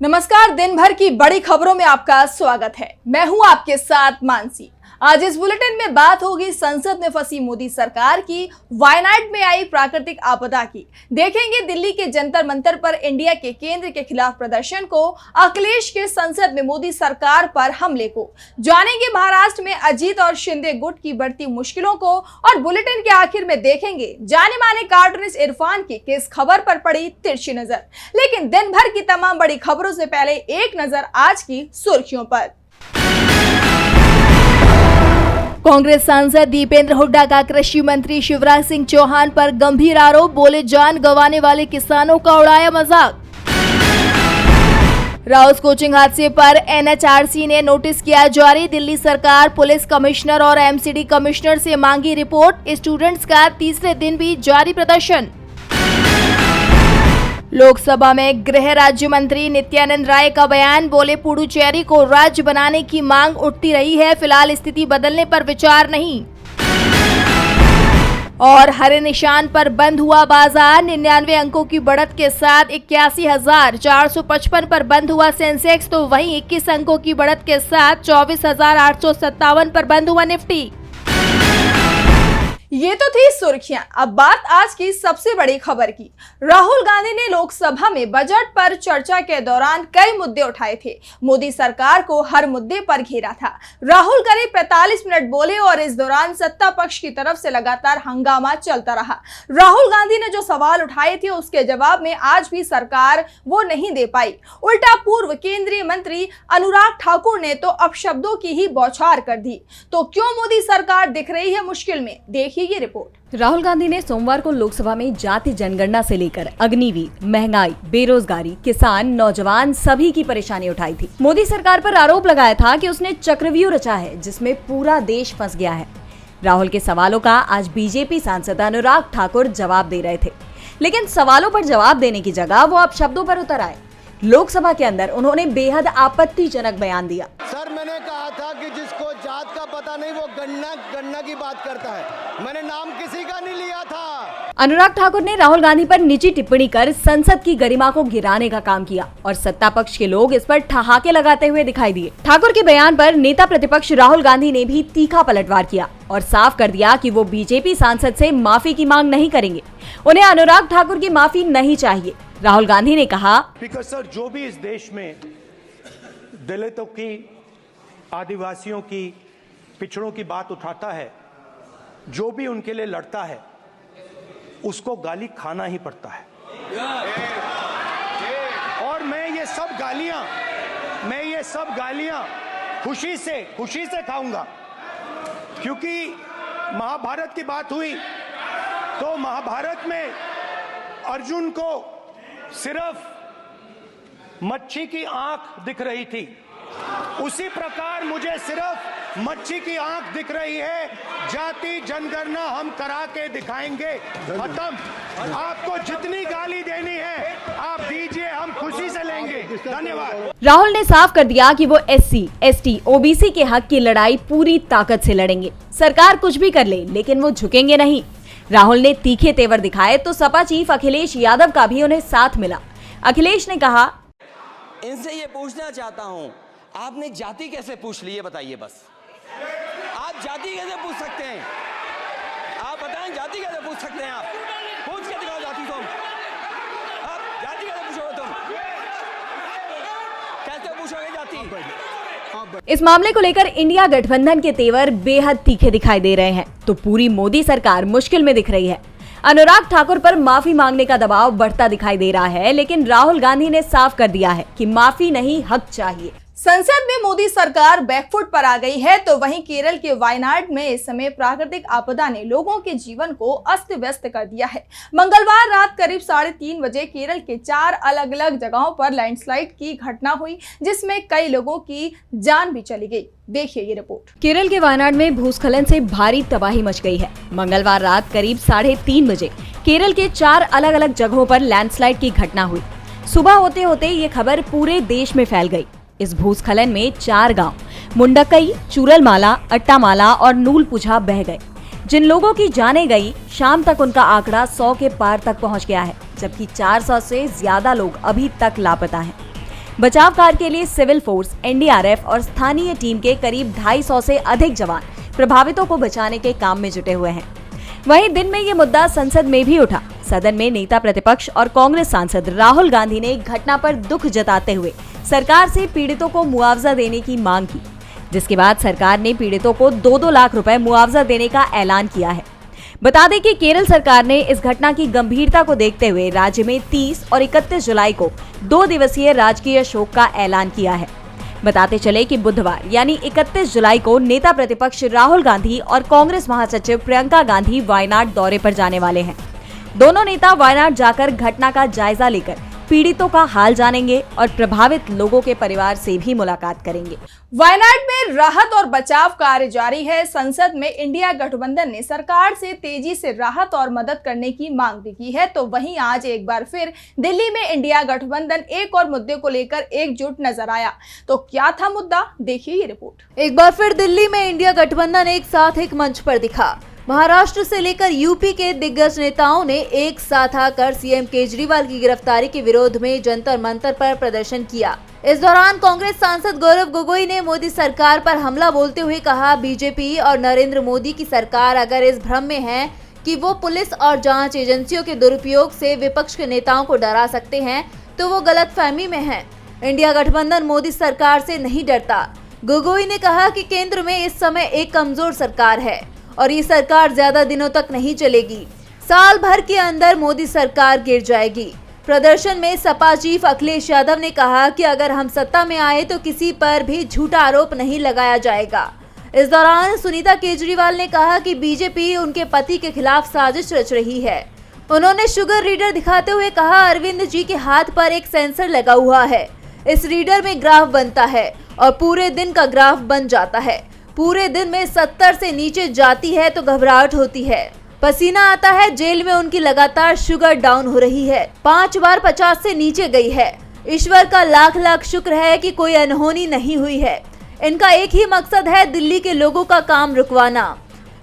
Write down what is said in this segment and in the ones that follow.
नमस्कार, दिन भर की बड़ी खबरों में आपका स्वागत है। मैं हूं आपके साथ मानसी। आज इस बुलेटिन में बात होगी संसद में फंसी मोदी सरकार की, वायनाड में आई प्राकृतिक आपदा की। देखेंगे दिल्ली के जंतर मंतर पर इंडिया के केंद्र के खिलाफ प्रदर्शन को, अखिलेश के संसद में मोदी सरकार पर हमले को, जानेंगे महाराष्ट्र में अजीत और शिंदे गुट की बढ़ती मुश्किलों को, और बुलेटिन के आखिर में देखेंगे जाने माने कार्टूनिस्ट इरफान की किस खबर पर पड़ी तिरछी नजर। लेकिन दिन भर की तमाम बड़ी खबरों से पहले एक नजर आज की सुर्खियों पर। कांग्रेस सांसद दीपेंद्र हुड्डा का कृषि मंत्री शिवराज सिंह चौहान पर गंभीर आरोप, बोले जान गंवाने वाले किसानों का उड़ाया मजाक। राउस कोचिंग हादसे पर एनएचआरसी ने नोटिस किया जारी, दिल्ली सरकार पुलिस कमिश्नर और एमसीडी कमिश्नर से मांगी रिपोर्ट। स्टूडेंट्स का तीसरे दिन भी जारी प्रदर्शन। लोकसभा में गृह राज्य मंत्री नित्यानंद राय का बयान, बोले पुडुचेरी को राज्य बनाने की मांग उठती रही है, फिलहाल स्थिति बदलने पर विचार नहीं। और हरे निशान पर बंद हुआ बाजार, 99 अंकों की बढ़त के साथ 81,455 पर बंद हुआ सेंसेक्स, तो वहीं 21 अंकों की बढ़त के साथ 24,857 पर बंद हुआ निफ्टी। ये तो थी सुर्खियां। अब बात आज की सबसे बड़ी खबर की। राहुल गांधी ने लोकसभा में बजट पर चर्चा के दौरान कई मुद्दे उठाए थे। मोदी सरकार को हर मुद्दे पर घेरा था। राहुल करीब 45 मिनट बोले और इस दौरान सत्ता पक्ष की तरफ से लगातार हंगामा चलता रहा। राहुल गांधी ने जो सवाल उठाए थे उसके जवाब में आज भी सरकार वो नहीं दे पाई। उल्टा पूर्व केंद्रीय मंत्री अनुराग ठाकुर ने तो अपशब्दों की ही बौछार कर दी। तो क्यों मोदी सरकार दिख रही है मुश्किल में, देखिए ये रिपोर्ट। राहुल गांधी ने सोमवार को लोकसभा में जाति जनगणना से लेकर अग्निवीर, महंगाई, बेरोजगारी, किसान, नौजवान सभी की परेशानी उठाई थी। मोदी सरकार पर आरोप लगाया था कि उसने चक्रव्यूह रचा है जिसमें पूरा देश फंस गया है। राहुल के सवालों का आज बीजेपी सांसद अनुराग ठाकुर जवाब दे रहे थे, लेकिन सवालों पर जवाब देने की जगह वो अब शब्दों पर उतर आए। लोकसभा के अंदर उन्होंने बेहद आपत्तिजनक बयान दिया। सर, मैंने कहा था कि जिसको जात का पता नहीं वो गन्ना की बात करता है। मैंने नाम किसी का नहीं लिया था। अनुराग ठाकुर ने राहुल गांधी पर निजी टिप्पणी कर संसद की गरिमा को गिराने का काम किया और सत्ता पक्ष के लोग इस पर ठहाके लगाते हुए दिखाई दिए। ठाकुर के बयान पर नेता प्रतिपक्ष राहुल गांधी ने भी तीखा पलटवार किया और साफ कर दिया कि वो बीजेपी सांसद से माफी की मांग नहीं करेंगे। उन्हें अनुराग ठाकुर की माफी नहीं चाहिए। राहुल गांधी ने कहा, बिकॉज सर, जो भी इस देश में दलितों की, आदिवासियों की, पिछड़ों की बात उठाता है, जो भी उनके लिए लड़ता है, उसको गाली खाना ही पड़ता है। और मैं ये सब गालियां खुशी से खाऊंगा, क्योंकि महाभारत की बात हुई तो महाभारत में अर्जुन को सिर्फ मच्छी की आंख दिख रही थी, उसी प्रकार मुझे सिर्फ मच्छी की आंख दिख रही है। जाति जनगणना हम करा के दिखाएंगे, खत्म। आपको जितनी गाली देनी है आप दीजिए, हम खुशी से लेंगे। धन्यवाद। राहुल ने साफ कर दिया कि वो एससी, एसटी, ओबीसी के हक की लड़ाई पूरी ताकत से लड़ेंगे। सरकार कुछ भी कर ले, लेकिन वो झुकेंगे नहीं। राहुल ने तीखे तेवर दिखाए तो सपा चीफ अखिलेश यादव का भी उन्हें साथ मिला। अखिलेश ने कहा, इनसे ये पूछना चाहता हूं, आपने जाति कैसे पूछ ली, ये बताइए बस। आप जाति कैसे पूछ सकते हैं? आप बताएं, जाति कैसे पूछ सकते हैं? आप पूछ के दिखाओ जाति तुम। आप जाति कैसे पूछोगे तुम? कैसे पूछोगे जाति? इस मामले को लेकर इंडिया गठबंधन के तेवर बेहद तीखे दिखाई दे रहे हैं, तो पूरी मोदी सरकार मुश्किल में दिख रही है। अनुराग ठाकुर पर माफी मांगने का दबाव बढ़ता दिखाई दे रहा है, लेकिन राहुल गांधी ने साफ कर दिया है कि माफी नहीं, हक चाहिए। संसद में मोदी सरकार बैकफुट पर आ गई है, तो वहीं केरल के वायनाड में इस समय प्राकृतिक आपदा ने लोगों के जीवन को अस्त व्यस्त कर दिया है। मंगलवार रात करीब 3:30 बजे केरल के 4 अलग अलग जगहों पर लैंडस्लाइड की घटना हुई, जिसमें कई लोगों की जान भी चली गई। देखिए ये रिपोर्ट। केरल के वायनाड में भूस्खलन से भारी तबाही मच गई है। मंगलवार रात करीब 3:30 बजे केरल के 4 अलग अलग जगहों पर लैंडस्लाइड की घटना हुई। सुबह होते होते ये खबर पूरे देश में फैल गई। इस भूस्खलन में 4 गांव मुंडकई, चूरलमाला, अट्टामाला और नूलपुझा बह गए। जिन लोगों की जानें गई, शाम तक उनका आंकड़ा 100 के पार तक पहुंच गया है, जबकि 400 से ज्यादा लोग अभी तक लापता हैं। बचाव कार्य के लिए सिविल फोर्स, एनडीआरएफ और स्थानीय टीम के करीब 250 से अधिक जवान प्रभावितों को बचाने के काम में जुटे हुए हैं। वहीं दिन में ये मुद्दा संसद में भी उठा। सदन में नेता प्रतिपक्ष और कांग्रेस सांसद राहुल गांधी ने घटना पर दुख जताते हुए सरकार से पीड़ितों को मुआवजा देने की मांग की, जिसके बाद सरकार ने पीड़ितों को 2-2 लाख रुपए मुआवजा देने का ऐलान किया है। बता दें कि केरल सरकार ने इस घटना की गंभीरता को देखते हुए राज्य में 30 और 31 जुलाई को 2 दिवसीय राजकीय शोक का ऐलान किया है। बताते चले कि बुधवार यानी 31 जुलाई को नेता प्रतिपक्ष राहुल गांधी और कांग्रेस महासचिव प्रियंका गांधी वायनाड दौरे पर जाने वाले हैं। दोनों नेता वायनाड जाकर घटना का जायजा लेकर पीड़ितों का हाल जानेंगे और प्रभावित लोगों के परिवार से भी मुलाकात करेंगे। वायनाड में राहत और बचाव कार्य जारी है। संसद में इंडिया गठबंधन ने सरकार से तेजी से राहत और मदद करने की मांग भी की है। तो वहीं आज एक बार फिर दिल्ली में इंडिया गठबंधन एक और मुद्दे को लेकर एकजुट नजर आया। तो क्या था मुद्दा, देखिए ये रिपोर्ट। एक बार फिर दिल्ली में इंडिया गठबंधन एक साथ एक मंच पर दिखा। महाराष्ट्र से लेकर यूपी के दिग्गज नेताओं ने एक साथ आकर सीएम केजरीवाल की गिरफ्तारी के विरोध में जंतर मंतर पर प्रदर्शन किया। इस दौरान कांग्रेस सांसद गौरव गोगोई ने मोदी सरकार पर हमला बोलते हुए कहा, बीजेपी और नरेंद्र मोदी की सरकार अगर इस भ्रम में है कि वो पुलिस और जांच एजेंसियों के दुरुपयोग से विपक्ष के नेताओं को डरा सकते हैं, तो वो गलतफहमी में है। इंडिया गठबंधन मोदी सरकार से नहीं डरता। गोगोई ने कहा कि केंद्र में इस समय एक कमजोर सरकार है और ये सरकार ज्यादा दिनों तक नहीं चलेगी। साल भर के अंदर मोदी सरकार गिर जाएगी। प्रदर्शन में सपा चीफ अखिलेश यादव ने कहा कि अगर हम सत्ता में आए तो किसी पर भी झूठा आरोप नहीं लगाया जाएगा। इस दौरान सुनीता केजरीवाल ने कहा कि बीजेपी उनके पति के खिलाफ साजिश रच रही है। उन्होंने शुगर रीडर दिखाते हुए कहा, अरविंद जी के हाथ पर एक सेंसर लगा हुआ है। इस रीडर में ग्राफ बनता है और पूरे दिन का ग्राफ बन जाता है। पूरे दिन में 70 से नीचे जाती है तो घबराहट होती है, पसीना आता है। जेल में उनकी लगातार शुगर डाउन हो रही है, 5 बार 50 से नीचे गई है। ईश्वर का लाख लाख शुक्र है कि कोई अनहोनी नहीं हुई है। इनका एक ही मकसद है, दिल्ली के लोगों का काम रुकवाना।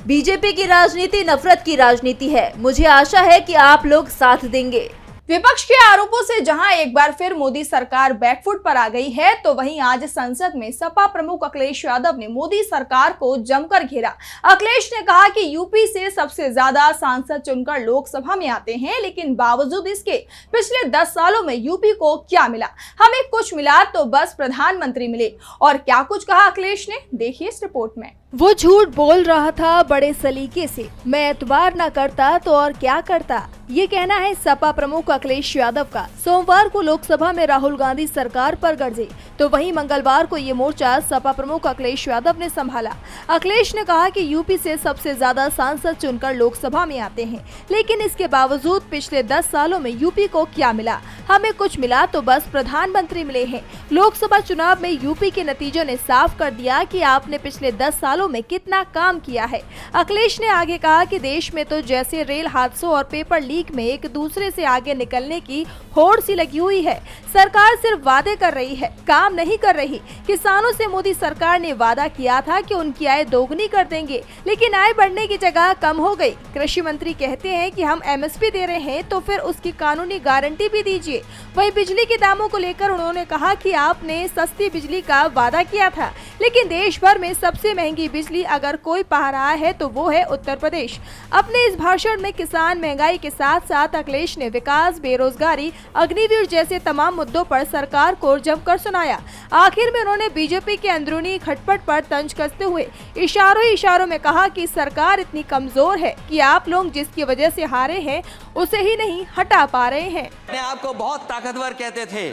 बीजेपी की राजनीति नफरत की राजनीति है। मुझे आशा है कि आप लोग साथ देंगे। विपक्ष के आरोपों से जहां एक बार फिर मोदी सरकार बैकफुट पर आ गई है, तो वहीं आज संसद में सपा प्रमुख अखिलेश यादव ने मोदी सरकार को जमकर घेरा। अखिलेश ने कहा कि यूपी से सबसे ज्यादा सांसद चुनकर लोकसभा में आते हैं, लेकिन बावजूद इसके पिछले 10 सालों में यूपी को क्या मिला? हमें कुछ मिला तो बस प्रधानमंत्री मिले। और क्या कुछ कहा अखिलेश ने, देखिए इस रिपोर्ट में। वो झूठ बोल रहा था बड़े सलीके से, मैं एतबार न करता तो और क्या करता, ये कहना है सपा प्रमुख अखिलेश यादव का। सोमवार को लोकसभा में राहुल गांधी सरकार पर गरजे, तो वहीं मंगलवार को ये मोर्चा सपा प्रमुख अखिलेश यादव ने संभाला। अखिलेश ने कहा कि यूपी से सबसे ज्यादा सांसद चुनकर लोकसभा में आते हैं, लेकिन इसके बावजूद पिछले 10 सालों में यूपी को क्या मिला? हमें कुछ मिला तो बस प्रधानमंत्री मिले हैं। लोकसभा चुनाव में यूपी के नतीजों ने साफ कर दिया कि आपने पिछले 10 सालों में कितना काम किया है। अखिलेश ने आगे कहा कि देश में तो जैसे रेल हादसों और पेपर लीक में एक दूसरे से आगे निकलने की होड़ सी लगी हुई है। सरकार सिर्फ वादे कर रही है, काम नहीं कर रही। किसानों से मोदी सरकार ने वादा किया था कि उनकी आय दोगुनी कर देंगे, लेकिन आय बढ़ने की जगह कम हो गई। कृषि मंत्री कहते हैं कि हम एमएसपी दे रहे हैं, तो फिर उसकी कानूनी गारंटी भी दीजिए। वहीं बिजली के दामों को लेकर उन्होंने कहा कि आपने सस्ती बिजली का वादा किया था, लेकिन देश भर में सबसे महंगी बिजली अगर कोई पा रहा है तो वो है उत्तर प्रदेश। अपने इस भाषण में किसान, महंगाई के साथ साथ अखिलेश ने विकास, बेरोजगारी, अग्निवीर जैसे तमाम मुद्दों पर सरकार को जमकर सुनाया। आखिर में उन्होंने बीजेपी के अंदरूनी खटपट पर तंज कसते हुए इशारों में कहा कि सरकार इतनी कमजोर है कि आप लोग जिसकी वजह से हारे हैं उसे ही नहीं हटा पा रहे हैं। अपने आप को बहुत ताकतवर कहते थे,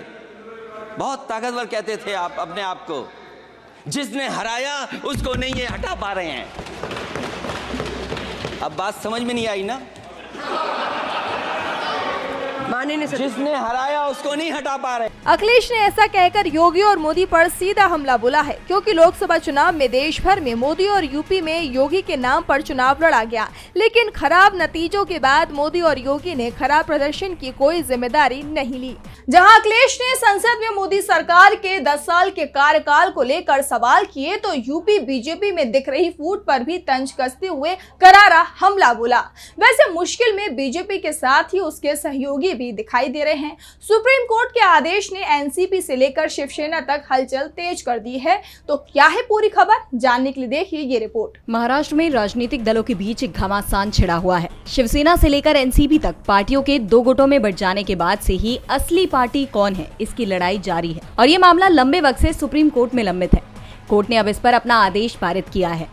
बहुत ताकतवर कहते थे आप अपने आप को। जिसने हराया उसको नहीं ये हटा पा रहे हैं। अब बात समझ में नहीं आई ना? जिसने हराया उसको नहीं हटा पा रहे। अखिलेश ने ऐसा कहकर योगी और मोदी पर सीधा हमला बोला है, क्योंकि लोकसभा चुनाव में देश भर में मोदी और यूपी में योगी के नाम पर चुनाव लड़ा गया, लेकिन खराब नतीजों के बाद मोदी और योगी ने खराब प्रदर्शन की कोई जिम्मेदारी नहीं ली। जहां अखिलेश ने संसद में मोदी सरकार के 10 साल के कार्यकाल को लेकर सवाल किए, तो यूपी बीजेपी में दिख रही फूट पर भी तंज कसते हुए करारा हमला बोला। वैसे मुश्किल में बीजेपी के साथ ही उसके सहयोगी भी भी दिखाई दे रहे हैं। सुप्रीम कोर्ट के आदेश ने एनसीपी से लेकर शिवसेना तक हलचल तेज कर दी है। तो क्या है पूरी खबर, जानने के लिए देखिए ये रिपोर्ट। महाराष्ट्र में राजनीतिक दलों के बीच एक घमासान छिड़ा हुआ है। शिवसेना से लेकर एनसीपी तक पार्टियों के दो गुटों में बंट जाने के बाद से ही असली पार्टी कौन है इसकी लड़ाई जारी है और ये मामला लंबे वक्त से सुप्रीम कोर्ट में लंबित है। कोर्ट ने अब इस पर अपना आदेश पारित किया है।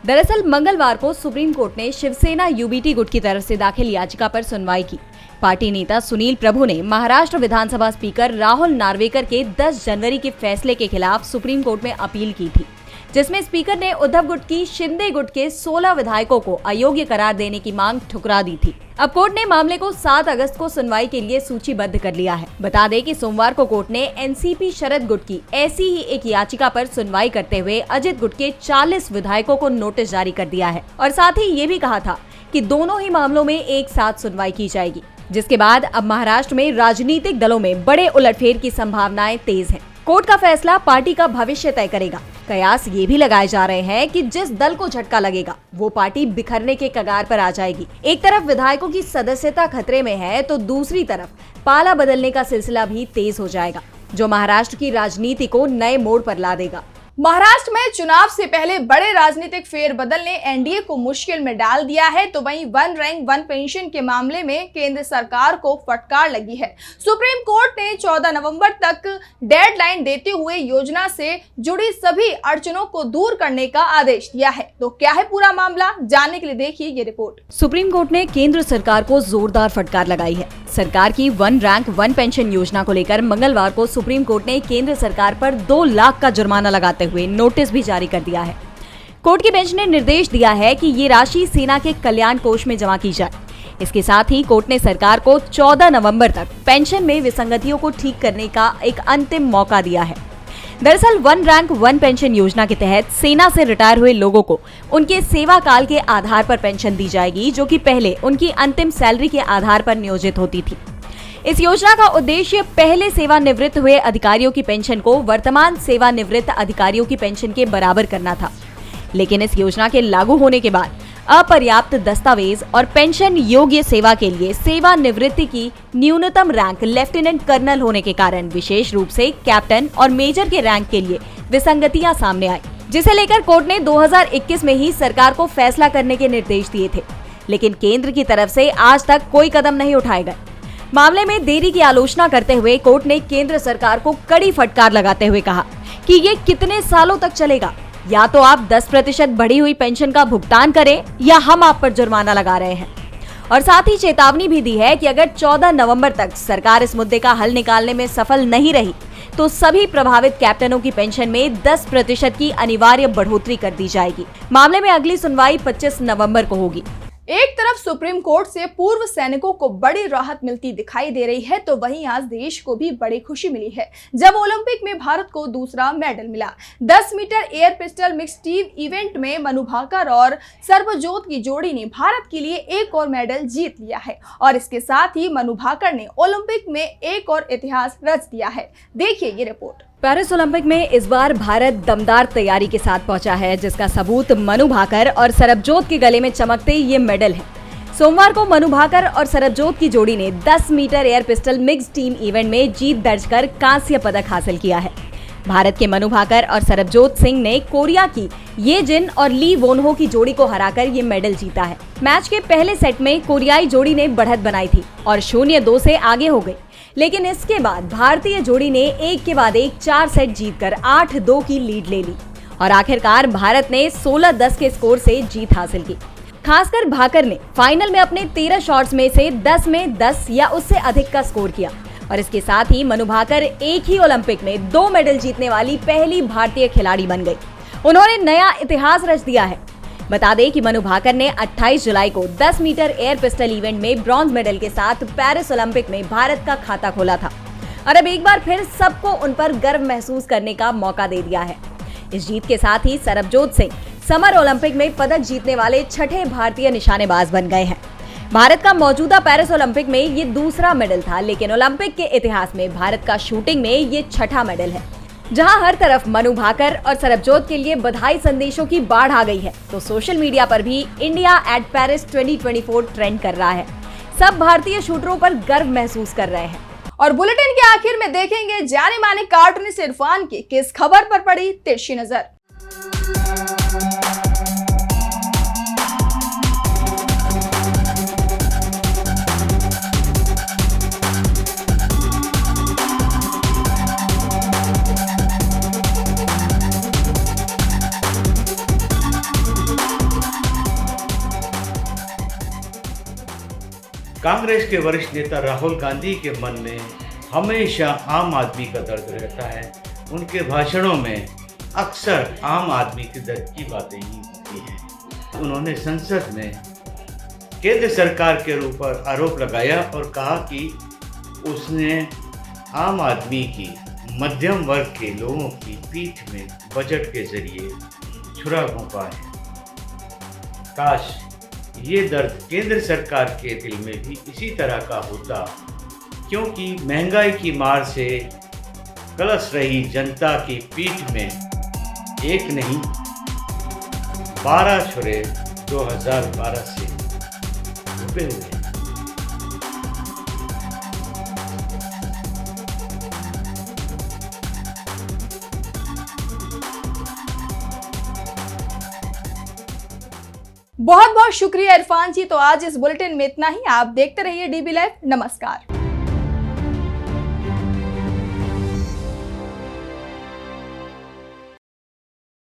दरअसल मंगलवार को सुप्रीम कोर्ट ने शिवसेना यूबीटी गुट की तरफ से दाखिल याचिका पर सुनवाई की। पार्टी नेता सुनील प्रभु ने महाराष्ट्र विधानसभा स्पीकर राहुल नार्वेकर के 10 जनवरी के फैसले के खिलाफ सुप्रीम कोर्ट में अपील की थी, जिसमें स्पीकर ने उद्धव गुट की शिंदे गुट के 16 विधायकों को अयोग्य करार देने की मांग ठुकरा दी थी। अब कोर्ट ने मामले को 7 अगस्त को सुनवाई के लिए सूचीबद्ध कर लिया है। बता दें कि सोमवार को कोर्ट ने एनसीपी शरद गुट की ऐसी ही एक याचिका पर सुनवाई करते हुए अजित गुट के 40 विधायकों को नोटिस जारी कर दिया है और साथ ही ये भी कहा था कि दोनों ही मामलों में एक साथ सुनवाई की जाएगी, जिसके बाद अब महाराष्ट्र में राजनीतिक दलों में बड़े उलटफेर की संभावनाएं तेज हैं। कोर्ट का फैसला पार्टी का भविष्य तय करेगा। कयास ये भी लगाए जा रहे हैं कि जिस दल को झटका लगेगा वो पार्टी बिखरने के कगार पर आ जाएगी। एक तरफ विधायकों की सदस्यता खतरे में है तो दूसरी तरफ पाला बदलने का सिलसिला भी तेज हो जाएगा, जो महाराष्ट्र की राजनीति को नए मोड़ पर ला देगा। महाराष्ट्र में चुनाव से पहले बड़े राजनीतिक फेरबदल ने एनडीए को मुश्किल में डाल दिया है। तो वहीं वन रैंक वन पेंशन के मामले में केंद्र सरकार को फटकार लगी है। सुप्रीम कोर्ट ने 14 नवंबर तक डेडलाइन देते हुए योजना से जुड़ी सभी अड़चनों को दूर करने का आदेश दिया है। तो क्या है पूरा मामला, जानने के लिए देखिए ये रिपोर्ट। सुप्रीम कोर्ट ने केंद्र सरकार को जोरदार फटकार लगाई है। सरकार की वन रैंक वन पेंशन योजना को लेकर मंगलवार को सुप्रीम कोर्ट ने केंद्र सरकार पर 2 लाख का जुर्माना लगाते हुए नोटिस भी जारी कर दिया है। कोर्ट की बेंच ने निर्देश दिया है कि ये राशि सेना के कल्याण कोष में जमा की जाए। इसके साथ ही कोर्ट ने सरकार को 14 नवंबर तक पेंशन में विसंगतियों को ठीक करने का एक अंतिम मौका दिया है। दरअसल वन रैंक वन पेंशन योजना के तहत सेना से रिटायर हुए लोगों को उनके सेवा काल के आधार पर पेंशन दी जाएगी, जो कि पहले उनकी अंतिम सैलरी के आधार पर नियोजित होती थी। इस योजना का उद्देश्य पहले सेवानिवृत्त हुए अधिकारियों की पेंशन को वर्तमान सेवानिवृत्त अधिकारियों की पेंशन के बराबर करना था। लेकिन इस योजना के लागू होने के बाद अपर्याप्त दस्तावेज और पेंशन योग्य सेवा के लिए सेवानिवृत्ति की न्यूनतम रैंक लेफ्टिनेंट कर्नल होने के कारण विशेष रूप से कैप्टन और मेजर के रैंक के लिए विसंगतियां सामने आई, जिसे लेकर कोर्ट ने 2021 में ही सरकार को फैसला करने के निर्देश दिए थे। लेकिन केंद्र की तरफ से आज तक कोई कदम नहीं उठाए गए। मामले में देरी की आलोचना करते हुए कोर्ट ने केंद्र सरकार को कड़ी फटकार लगाते हुए कहा कि ये कितने सालों तक चलेगा, या तो आप 10% बढ़ी हुई पेंशन का भुगतान करें या हम आप पर जुर्माना लगा रहे हैं। और साथ ही चेतावनी भी दी है कि अगर 14 नवंबर तक सरकार इस मुद्दे का हल निकालने में सफल नहीं रही तो सभी प्रभावित कैप्टनों की पेंशन में 10% की अनिवार्य बढ़ोतरी कर दी जाएगी। मामले में अगली सुनवाई 25 नवंबर को होगी। एक तरफ सुप्रीम कोर्ट से पूर्व सैनिकों को बड़ी राहत मिलती दिखाई दे रही है, तो वहीं आज देश को भी बड़ी खुशी मिली है जब ओलंपिक में भारत को दूसरा मेडल मिला। 10 metre air pistol mix team event में मनु भाकर और सर्वजोत की जोड़ी ने भारत के लिए एक और मेडल जीत लिया है और इसके साथ ही मनु भाकर ने ओलंपिक में एक और इतिहास रच दिया है। देखिए ये रिपोर्ट। पेरिस ओलंपिक में इस बार भारत दमदार तैयारी के साथ पहुंचा है, जिसका सबूत मनु भाकर और सरबजोत के गले में चमकते ये मेडल है। सोमवार को मनु भाकर और सरबजोत की जोड़ी ने 10 metre air pistol mix team event में जीत दर्ज कर कांस्य पदक हासिल किया है। भारत के मनु भाकर और सरबजोत सिंह ने कोरिया की ये जिन और ली वोनहो की जोड़ी को हराकर ये मेडल जीता है। मैच के पहले सेट में कोरियाई जोड़ी ने बढ़त बनाई थी और 0-2 से आगे हो गई, लेकिन इसके बाद भारतीय जोड़ी ने एक के बाद एक 4 सेट जीतकर 8-2 की लीड ले ली और आखिरकार भारत ने 16-10 के स्कोर से जीत हासिल की। खासकर भाकर ने फाइनल में अपने 13 शॉट्स में से 10 में 10 या उससे अधिक का स्कोर किया और इसके साथ ही मनु भाकर एक ही ओलंपिक में 2 मेडल जीतने वाली पहली भारतीय खिलाड़ी बन गई। उन्होंने नया इतिहास रच दिया है। बता दें कि मनु भाकर ने 28 जुलाई को 10 मीटर एयर पिस्टल इवेंट में ब्रॉन्ज मेडल के साथ पेरिस ओलंपिक में भारत का खाता खोला था और अब एक बार फिर सबको उन पर गर्व महसूस करने का मौका दे दिया है। इस जीत के साथ ही सरबजोत सिंह समर ओलंपिक में पदक जीतने वाले 6ठे भारतीय निशानेबाज बन गए हैं। भारत का मौजूदा पेरिस ओलंपिक में ये दूसरा मेडल था, लेकिन ओलंपिक के इतिहास में भारत का शूटिंग में ये 6ठा मेडल है। जहां हर तरफ मनु भाकर और सरबजोत के लिए बधाई संदेशों की बाढ़ आ गई है, तो सोशल मीडिया पर भी इंडिया एट पेरिस 2024 ट्रेंड कर रहा है। सब भारतीय शूटरों पर गर्व महसूस कर रहे हैं। और बुलेटिन के आखिर में देखेंगे जाने माने कार्टूनिस्ट इरफान की किस खबर पर पड़ी तिरछी नजर। कांग्रेस के वरिष्ठ नेता राहुल गांधी के मन में हमेशा आम आदमी का दर्द रहता है। उनके भाषणों में अक्सर आम आदमी के दर्द की बातें ही होती हैं। उन्होंने संसद में केंद्र सरकार के ऊपर आरोप लगाया और कहा कि उसने आम आदमी की, मध्यम वर्ग के लोगों की पीठ में बजट के जरिए छुरा घोंपा है। काश ये दर्द केंद्र सरकार के दिल में भी इसी तरह का होता, क्योंकि महंगाई की मार से कलस रही जनता की पीठ में एक नहीं 12 छुरे 2012 से घुपे हुए हैं। बहुत बहुत शुक्रिया इरफान जी। तो आज इस बुलेटिन में इतना ही। आप देखते रहिए डीबी लाइव। नमस्कार।